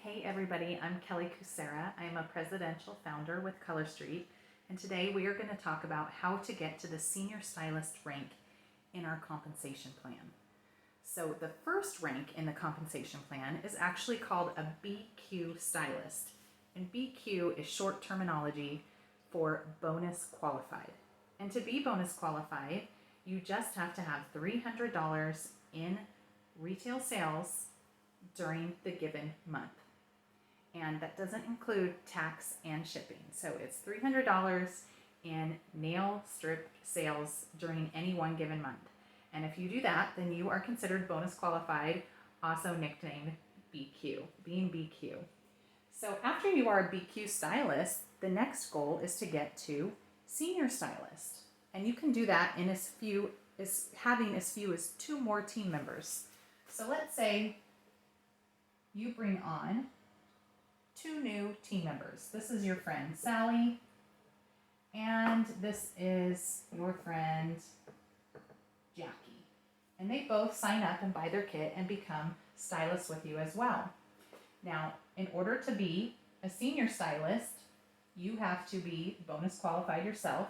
Hey everybody, I'm Kelly Kucera. I'm a presidential founder with Color Street, and today we are going to talk about how to get to the Senior Stylist rank in our compensation plan. So the first rank in the compensation plan is actually called a BQ Stylist, and BQ is short terminology for bonus qualified. And to be bonus qualified, you just have to have $300 in retail sales during the given month. And that doesn't include tax and shipping. So it's $300 in nail strip sales during any one given month. And if you do that, then you are considered bonus qualified, also nicknamed BQ, being BQ. So after you are a BQ stylist, the next goal is to get to senior stylist. And you can do that in having as few as 2 more team members. So let's say you bring on 2 new team members. This is your friend Sally, and this is your friend Jackie. And they both sign up and buy their kit and become stylists with you as well. Now, in order to be a senior stylist, you have to be bonus qualified yourself,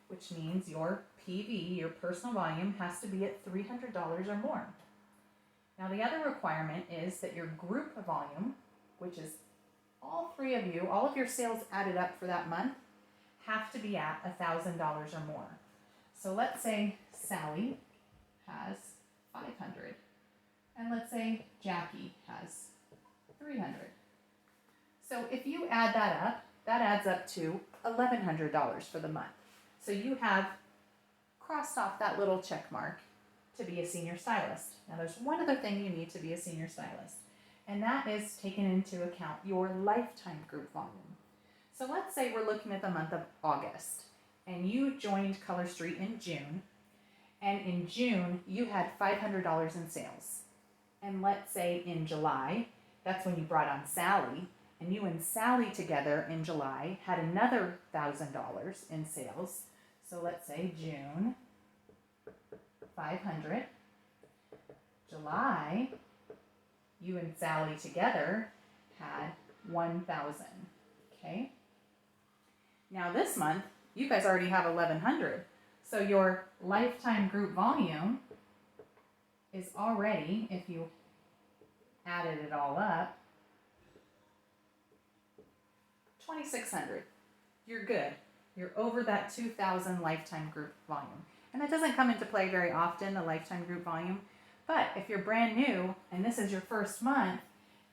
which means your PV, your personal volume, has to be at $300 or more. Now, the other requirement is that your group volume, which is all 3 of you, all of your sales added up for that month, have to be at $1,000 or more. So let's say Sally has 500, and let's say Jackie has 300. So if you add that up, that adds up to $1,100 for the month. So you have crossed off that little check mark to be a senior stylist. Now there's one other thing you need to be a senior stylist, and that is taken into account your lifetime group volume. So let's say we're looking at the month of August, and you joined Color Street in June, and in June you had $500 in sales. And let's say in July, that's when you brought on Sally, and you and Sally together in July had another $1,000 in sales. So let's say June, 500. July, you and Sally together had 1,000. Okay? Now this month, you guys already have 1,100. So your lifetime group volume is already, if you added it all up, 2,600. You're good. You're over that 2,000 lifetime group volume. And that doesn't come into play very often, the lifetime group volume. But if you're brand new and this is your first month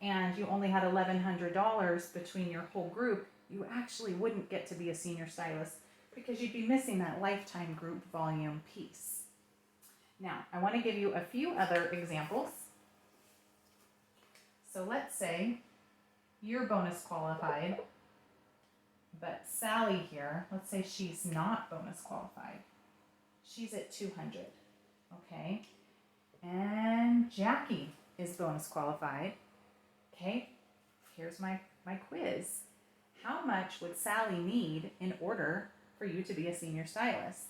and you only had $1,100 between your whole group, you actually wouldn't get to be a senior stylist because you'd be missing that lifetime group volume piece. Now, I want to give you a few other examples. So let's say you're bonus qualified, but Sally here, let's say she's not bonus qualified. She's at 200, okay? And Jackie is bonus qualified. Okay, here's my quiz. How much would Sally need in order for you to be a senior stylist?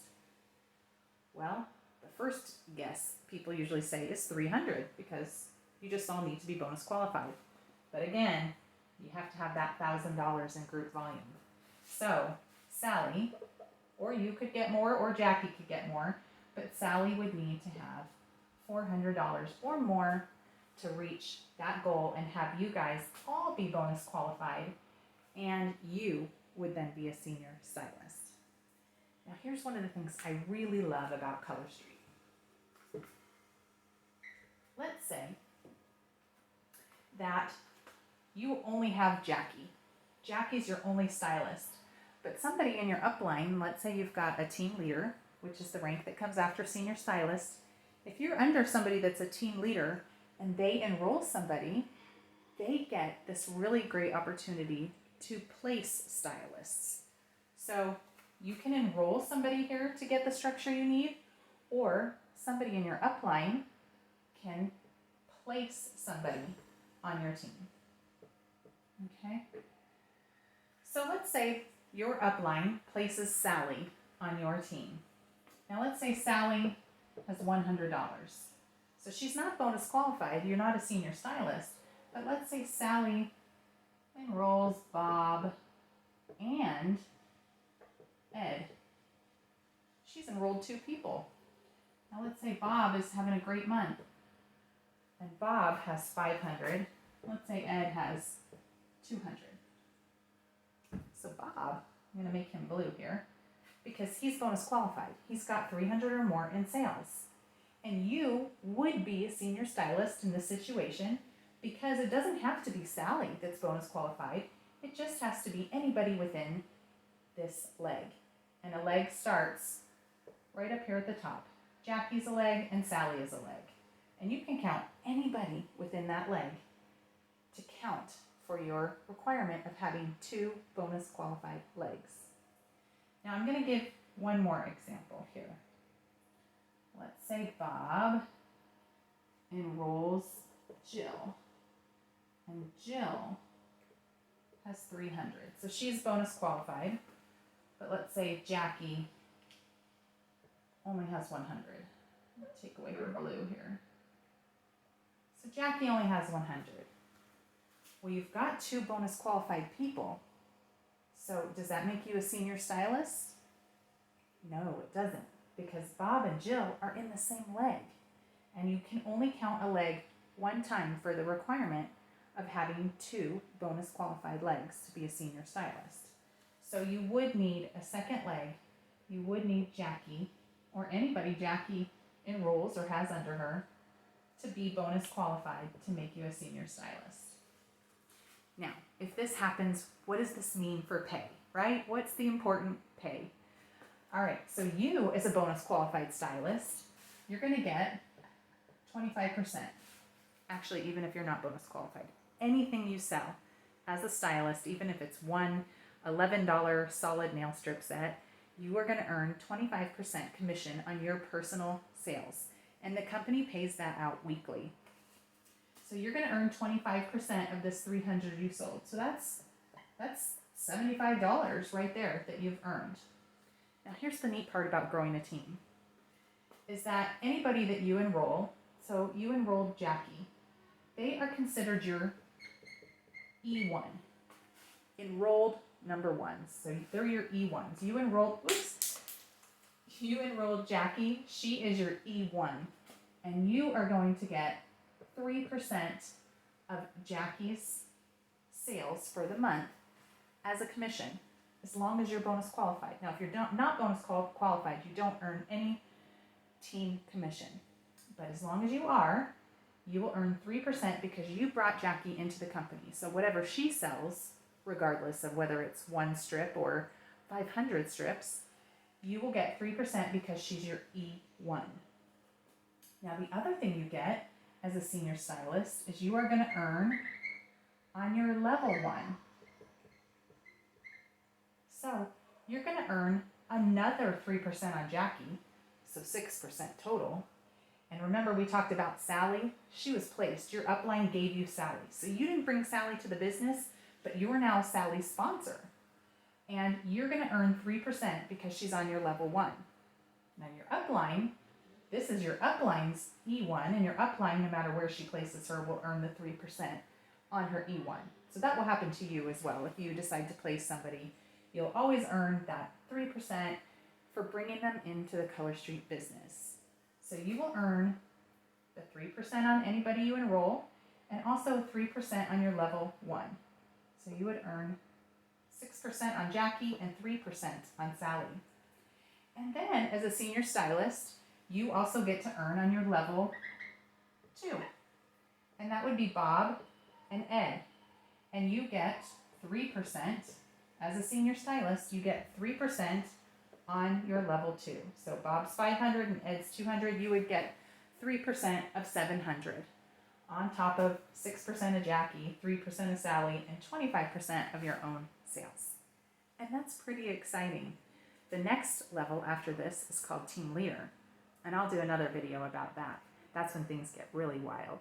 Well, the first guess people usually say is 300 because you just all need to be bonus qualified. But again, you have to have that $1,000 in group volume. So Sally, or you could get more, or Jackie could get more, but Sally would need to have $400 or more to reach that goal and have you guys all be bonus qualified, and you would then be a senior stylist. Now here's one of the things I really love about Color Street. Let's say that you only have Jackie. Jackie's your only stylist. But somebody in your upline, let's say you've got a team leader, which is the rank that comes after senior stylist. If you're under somebody that's a team leader and they enroll somebody, they get this really great opportunity to place stylists. So you can enroll somebody here to get the structure you need, or somebody in your upline can place somebody on your team. Okay? So let's say your upline places Sally on your team. Now let's say Sally has $100. So she's not bonus qualified, you're not a senior stylist, but let's say Sally enrolls Bob and Ed. She's enrolled 2 people. Now let's say Bob is having a great month. And Bob has 500. Let's say Ed has 200. So Bob, I'm going to make him blue here, because he's bonus qualified. He's got 300 or more in sales. And you would be a senior stylist in this situation, because it doesn't have to be Sally that's bonus qualified. It just has to be anybody within this leg. And a leg starts right up here at the top. Jackie's a leg and Sally is a leg. And you can count anybody within that leg to count for your requirement of having 2 bonus qualified legs. Now I'm going to give one more example here. Let's say Bob enrolls Jill. And Jill has 300. So she's bonus qualified. But let's say Jackie only has 100. Take away her blue here. So Jackie only has 100. Well, you've got 2 bonus qualified people. So does that make you a senior stylist? No, it doesn't, because Bob and Jill are in the same leg. And you can only count a leg one time for the requirement of having 2 bonus qualified legs to be a senior stylist. So you would need a second leg. You would need Jackie, or anybody Jackie enrolls or has under her, to be bonus qualified to make you a senior stylist. Now, if this happens, what does this mean for pay, right? What's the important pay? All right, so you as a bonus qualified stylist, you're going to get 25%. Actually, even if you're not bonus qualified, anything you sell as a stylist, even if it's one $11 solid nail strip set, you are going to earn 25% commission on your personal sales. And the company pays that out weekly. So you're going to earn 25% of this 300 you sold. So that's $75 right there that you've earned. Now here's the neat part about growing a team, is that anybody that you enroll, so you enrolled Jackie, they are considered your E1, enrolled number 1. So they're your E1s. You enrolled Jackie, she is your E1, and you are going to get 3% of Jackie's sales for the month as a commission, as long as you're bonus qualified. Now, if you're not bonus qualified, you don't earn any team commission. But as long as you are, you will earn 3% because you brought Jackie into the company. So whatever she sells, regardless of whether it's 1 strip or 500 strips, you will get 3% because she's your E1. Now, the other thing you get as a senior stylist is you are going to earn on your level 1. So you're going to earn another 3% on Jackie, so 6% total. And remember, we talked about Sally. She was placed. Your upline gave you Sally. So you didn't bring Sally to the business, but you are now Sally's sponsor. And you're going to earn 3% because she's on your level 1. Now your upline, this is your upline's E1, and your upline, no matter where she places her, will earn the 3% on her E1. So that will happen to you as well. If you decide to place somebody, you'll always earn that 3% for bringing them into the Color Street business. So you will earn the 3% on anybody you enroll, and also 3% on your level 1. So you would earn 6% on Jackie and 3% on Sally. And then as a senior stylist, you also get to earn on your level 2. And that would be Bob and Ed. And you get 3%. As a senior stylist, you get 3% on your level 2. So Bob's 500 and Ed's 200, you would get 3% of 700. On top of 6% of Jackie, 3% of Sally, and 25% of your own sales. And that's pretty exciting. The next level after this is called team leader. And I'll do another video about that. That's when things get really wild.